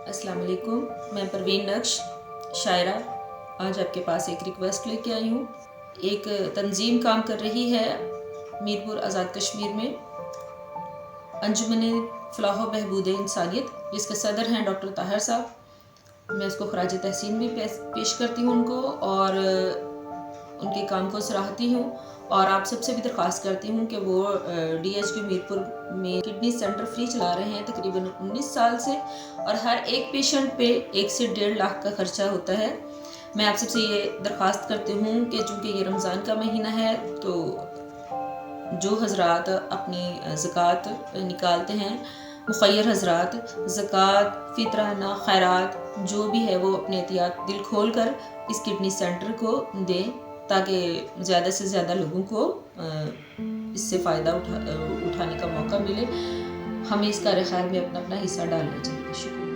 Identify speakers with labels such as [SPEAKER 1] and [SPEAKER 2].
[SPEAKER 1] अस्सलाम वालेकुम, मैं परवीन नक्श शायरा आज आपके पास एक रिक्वेस्ट लेके आई हूँ। एक तंजीम काम कर रही है मीरपुर आज़ाद कश्मीर में, अंजुमन फलाह व बहबूद इंसानियत, जिसके सदर हैं डॉक्टर ताहिर साहब। मैं उसको खराज तहसीन भी पेश करती हूँ उनको, और उनके काम को सराहती हूँ। और आप सबसे भी दरख्वास्त करती हूँ कि वो DHQ मीरपुर में किडनी सेंटर फ्री चला रहे हैं तकरीबन 19 साल से, और हर एक पेशेंट पे 1 से 1.5 लाख का खर्चा होता है। मैं आप सबसे ये दरख्वास्त करती हूँ कि चूँकि ये रमज़ान का महीना है, तो जो हज़रात अपनी ज़कात निकालते हैं, मुख़य्यर हज़रात ज़कात, फ़ितराना, खैरात जो भी है वो अपने एहतियात दिल खोल कर इस किडनी सेंटर को दें, ताकि ज़्यादा से ज़्यादा लोगों को इससे फ़ायदा उठाने का मौका मिले। हमें इस कार्य खैर में अपना हिस्सा डालना चाहिए। शुक्रिया।